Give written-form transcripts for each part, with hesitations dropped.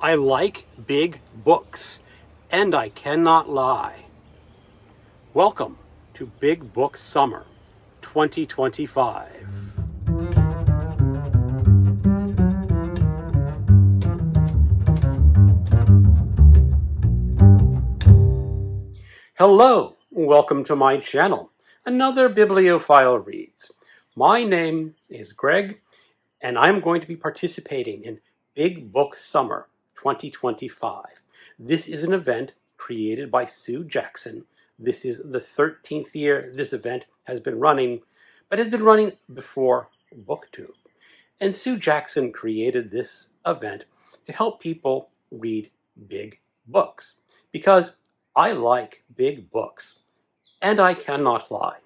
I like big books, and I cannot lie. Welcome to Big Book Summer 2025. Hello, welcome to my channel, another Bibliophile Reads. My name is Greg, and I'm going to be participating in Big Book Summer 2025. This is an event created by Sue Jackson. This is the 13th year this event has been running, but has been running before BookTube. And Sue Jackson created this event to help people read big books, because I like big books, and I cannot lie.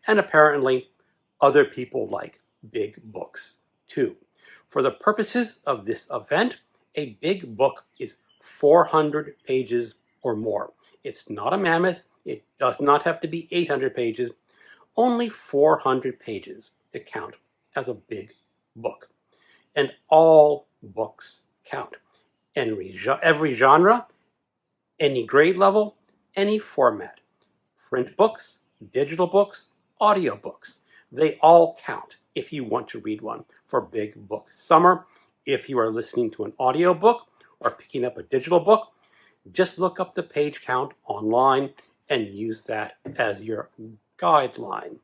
And apparently, other people like big books too. For the purposes of this event, a big book is 400 pages or more. It's not a mammoth. It does not have to be 800 pages. Only 400 pages to count as a big book. And all books count. Every genre, any grade level, any format. Print books, digital books, audio books. They all count if you want to read one for Big Book Summer. If you are listening to an audio book or picking up a digital book, just look up the page count online and use that as your guideline.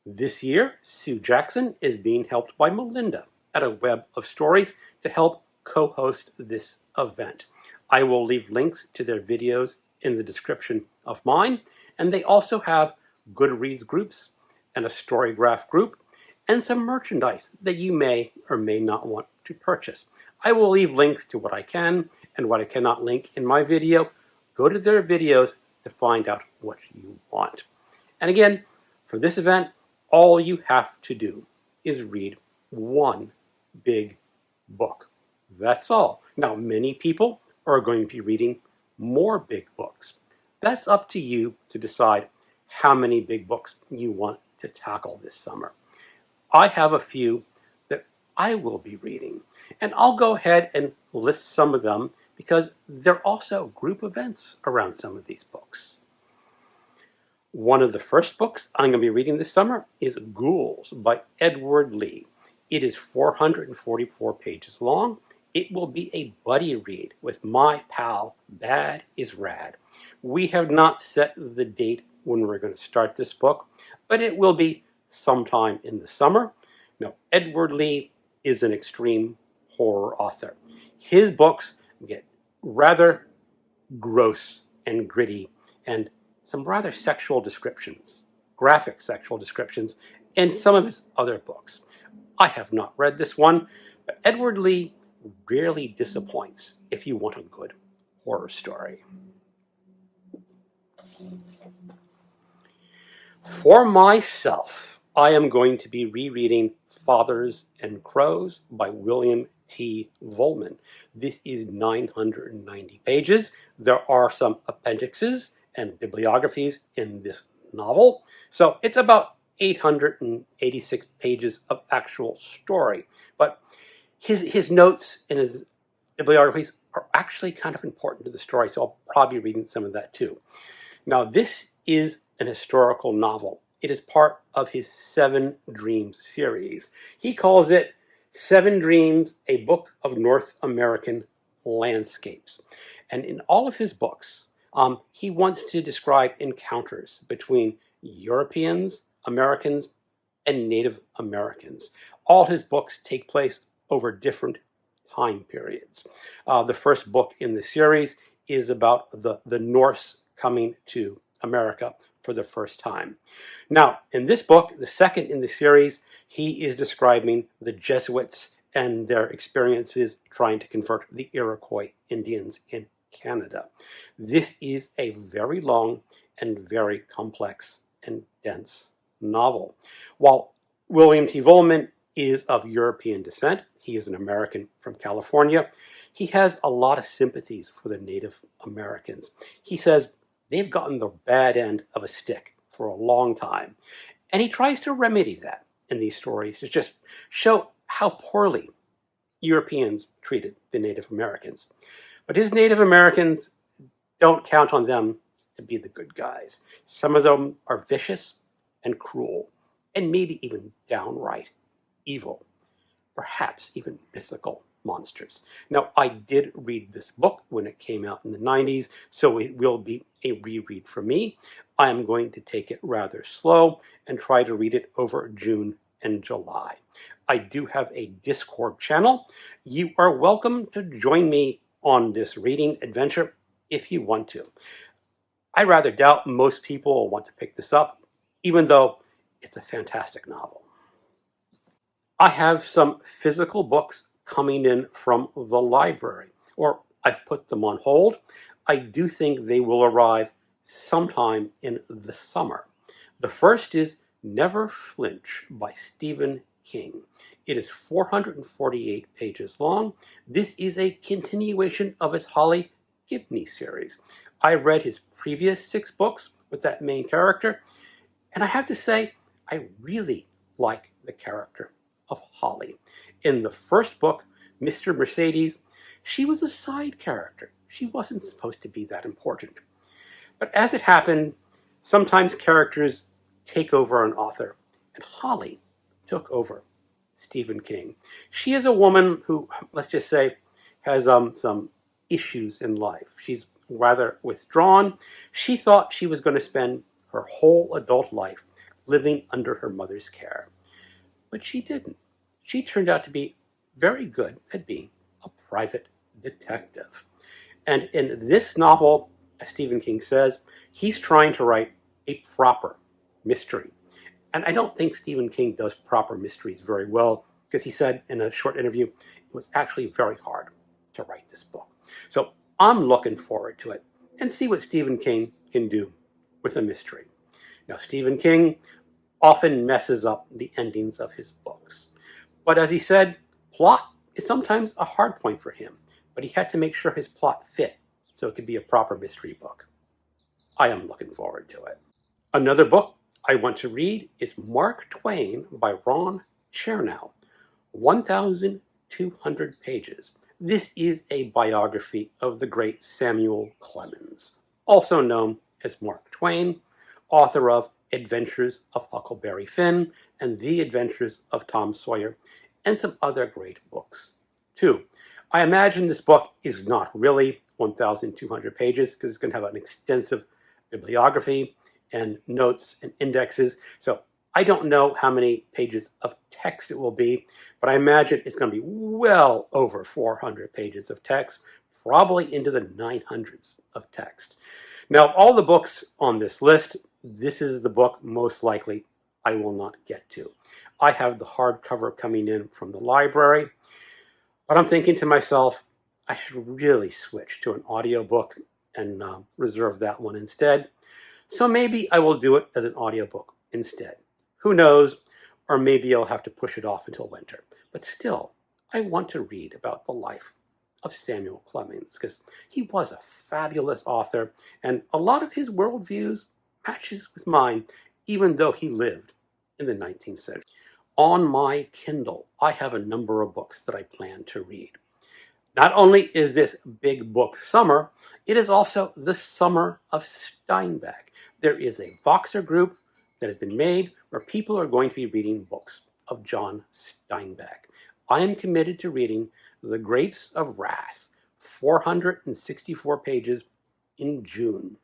This year, Sue Jackson is being helped by Melinda at a Web of Stories to help co-host this event. I will leave links to their videos in the description of mine, and they also have Goodreads groups and a Storygraph group and some merchandise that you may or may not want to purchase. I will leave links to what I can and what I cannot link in my video. Go to their videos to find out what you want. And again, for this event, all you have to do is read one big book. That's all. Now, many people are going to be reading more big books. That's up to you to decide how many big books you want to tackle this summer. I have a few that I will be reading, and I'll go ahead and list some of them because there are also group events around some of these books. One of the first books I'm going to be reading this summer is Ghouls by Edward Lee. It is 444 pages long. It will be a buddy read with my pal, Bad is Rad. We have not set the date when we're going to start this book, but it will be sometime in the summer. Now, Edward Lee is an extreme horror author. His books get rather gross and gritty, and some rather sexual descriptions, graphic sexual descriptions, in some of his other books. I have not read this one, but Edward Lee rarely disappoints if you want a good horror story. For myself, I am going to be rereading Fathers and Crows by William T. Vollmann. This is 990 pages. There are some appendixes and bibliographies in this novel, so it's about 886 pages of actual story. But his notes and his bibliographies are actually kind of important to the story, so I'll probably be reading some of that too. Now, this is an historical novel. It is part of his Seven Dreams series. He calls it Seven Dreams, a book of North American landscapes. And in all of his books, he wants to describe encounters between Europeans, Americans, and Native Americans. All his books take place over different time periods. The first book in the series is about the Norse coming to America for the first time. Now, in this book, the second in the series, he is describing the Jesuits and their experiences trying to convert the Iroquois Indians in Canada. This is a very long and very complex and dense novel. While William T. Vollmann is of European descent, he is an American from California, he has a lot of sympathies for the Native Americans. He says they've gotten the bad end of a stick for a long time, and he tries to remedy that in these stories to just show how poorly Europeans treated the Native Americans. But his Native Americans don't count on them to be the good guys. Some of them are vicious and cruel, and maybe even downright evil, perhaps even mythical monsters. Now, I did read this book when it came out in the 90s, so it will be a reread for me. I am going to take it rather slow and try to read it over June and July. I do have a Discord channel. You are welcome to join me on this reading adventure if you want to. I rather doubt most people will want to pick this up, even though it's a fantastic novel. I have some physical books coming in from the library, or I've put them on hold. I do think they will arrive sometime in the summer. The first is Never Flinch by Stephen King. It is 448 pages long. This is a continuation of his Holly Gibney series. I read his previous 6 books with that main character, and I have to say, I really like the character of Holly. In the first book, Mr. Mercedes, she was a side character. She wasn't supposed to be that important. But as it happened, sometimes characters take over an author, and Holly took over Stephen King. She is a woman who, let's just say, has some issues in life. She's rather withdrawn. She thought she was going to spend her whole adult life living under her mother's care. But she didn't. She turned out to be very good at being a private detective. And in this novel, as Stephen King says, he's trying to write a proper mystery. And I don't think Stephen King does proper mysteries very well, because he said in a short interview, it was actually very hard to write this book. So I'm looking forward to it and see what Stephen King can do with a mystery. Now, Stephen King often messes up the endings of his books. But as he said, plot is sometimes a hard point for him, but he had to make sure his plot fit so it could be a proper mystery book. I am looking forward to it. Another book I want to read is Mark Twain by Ron Chernow, 1,200 pages. This is a biography of the great Samuel Clemens, also known as Mark Twain, author of Adventures of Huckleberry Finn and The Adventures of Tom Sawyer, and some other great books, too. I imagine this book is not really 1,200 pages because it's going to have an extensive bibliography and notes and indexes. So I don't know how many pages of text it will be, but I imagine it's going to be well over 400 pages of text, probably into the 900s of text. Now, all the books on this list, this is the book most likely I will not get to. I have the hardcover coming in from the library, but I'm thinking to myself, I should really switch to an audiobook and reserve that one instead. So maybe I will do it as an audiobook instead. Who knows? Or maybe I'll have to push it off until winter. But still, I want to read about the life of Samuel Clemens because he was a fabulous author, and a lot of his worldviews matches with mine, even though he lived in the 19th century. On my Kindle, I have a number of books that I plan to read. Not only is this big book summer, it is also the summer of Steinbeck. There is a Voxer group that has been made where people are going to be reading books of John Steinbeck. I am committed to reading The Grapes of Wrath, 464 pages in June.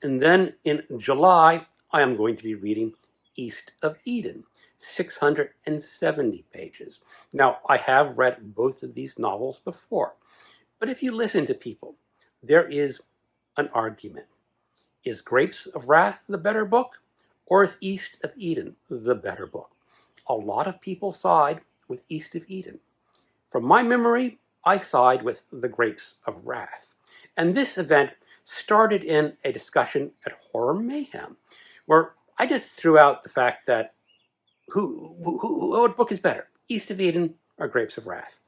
And then in July, I am going to be reading East of Eden, 670 pages. Now, I have read both of these novels before, but if you listen to people, there is an argument. Is Grapes of Wrath the better book, or is East of Eden the better book? A lot of people side with East of Eden. From my memory, I side with The Grapes of Wrath. And this event started in a discussion at Horror Mayhem, where I just threw out the fact that what book is better, East of Eden or Grapes of Wrath?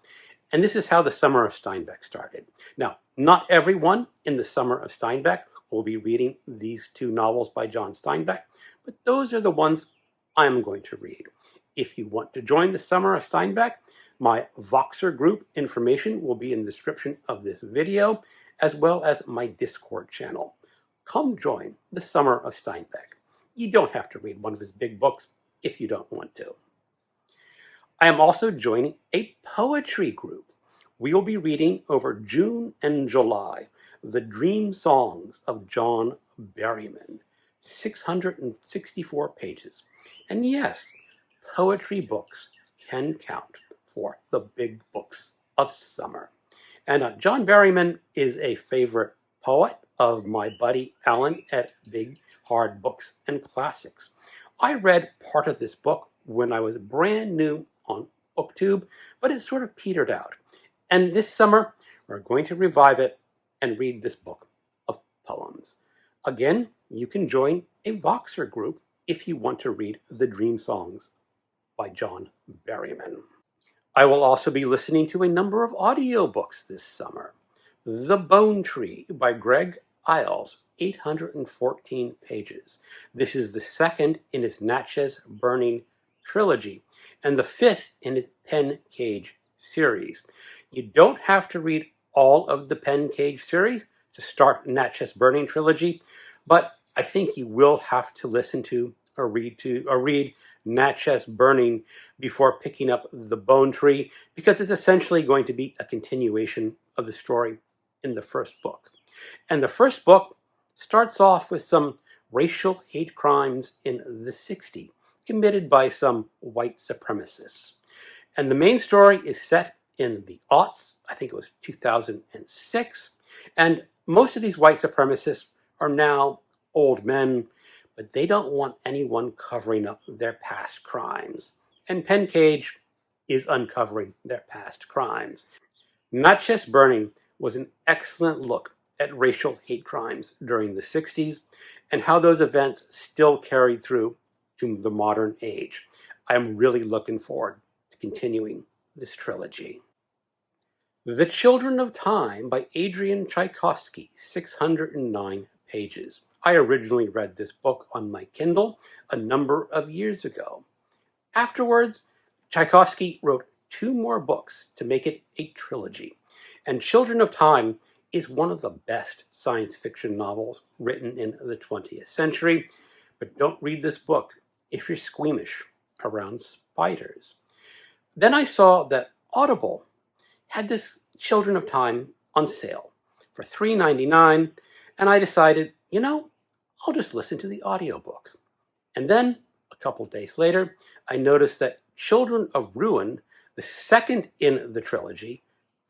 And this is how the Summer of Steinbeck started. Now, not everyone in the Summer of Steinbeck will be reading these two novels by John Steinbeck, but those are the ones I'm going to read. If you want to join the Summer of Steinbeck, My Voxer group information will be in the description of this video, as well as my Discord channel. Come join the Summer of Steinbeck. You don't have to read one of his big books if you don't want to. I am also joining a poetry group. We will be reading over June and July the Dream Songs of John Berryman, 664 pages. And yes, poetry books can count for the big books of summer. And John Berryman is a favorite poet of my buddy Alan at Big Hard Books and Classics. I read part of this book when I was brand new on BookTube, but it sort of petered out. And this summer, we're going to revive it and read this book of poems. Again, you can join a Voxer group if you want to read The Dream Songs by John Berryman. I will also be listening to a number of audiobooks this summer. The Bone Tree by Greg Iles, 814 pages. This is the second in his Natchez Burning trilogy and the fifth in his Pen Cage series. You don't have to read all of the Pen Cage series to start Natchez Burning trilogy, but I think you will have to listen to or read Natchez Burning before picking up The Bone Tree, because it's essentially going to be a continuation of the story in the first book. And the first book starts off with some racial hate crimes in the 60s, committed by some white supremacists. And the main story is set in the aughts, I think it was 2006, and most of these white supremacists are now old men, but they don't want anyone covering up their past crimes. And Pen Cage is uncovering their past crimes. Natchez Burning was an excellent look at racial hate crimes during the 60s and how those events still carried through to the modern age. I'm really looking forward to continuing this trilogy. The Children of Time by Adrian Tchaikovsky, 609 pages. I originally read this book on my Kindle a number of years ago. Afterwards, Tchaikovsky wrote 2 more books to make it a trilogy, and Children of Time is one of the best science fiction novels written in the 20th century, but don't read this book if you're squeamish around spiders. Then I saw that Audible had this Children of Time on sale for $3.99, and I decided, I'll just listen to the audiobook. And then, a couple days later, I noticed that Children of Ruin, the second in the trilogy,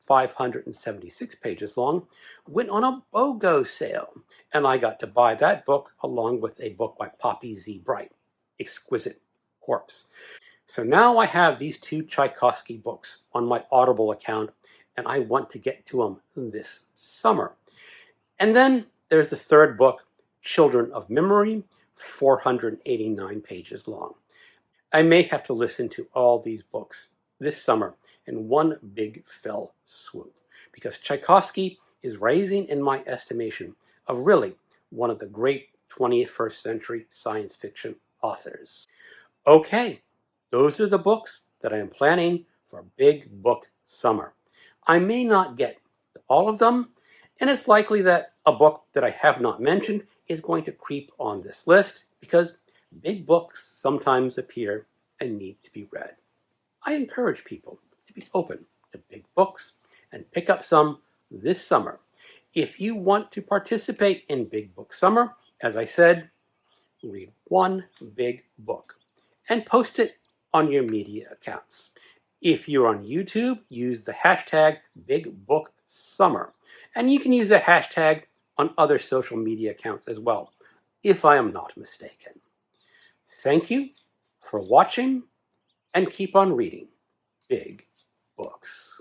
576 pages long, went on a BOGO sale, and I got to buy that book along with a book by Poppy Z. Bright, Exquisite Corpse. So now I have these 2 Tchaikovsky books on my Audible account, and I want to get to them this summer. And then there's the third book, Children of Memory, 489 pages long. I may have to listen to all these books this summer in one big fell swoop, because Tchaikovsky is rising in my estimation of really one of the great 21st century science fiction authors. Okay, those are the books that I am planning for Big Book Summer. I may not get to all of them, and it's likely that a book that I have not mentioned is going to creep on this list because big books sometimes appear and need to be read. I encourage people to be open to big books and pick up some this summer. If you want to participate in Big Book Summer, as I said, read one big book and post it on your media accounts. If you're on YouTube, use the hashtag BigBookSummer. And you can use the hashtag on other social media accounts as well, if I am not mistaken. Thank you for watching, and keep on reading big books.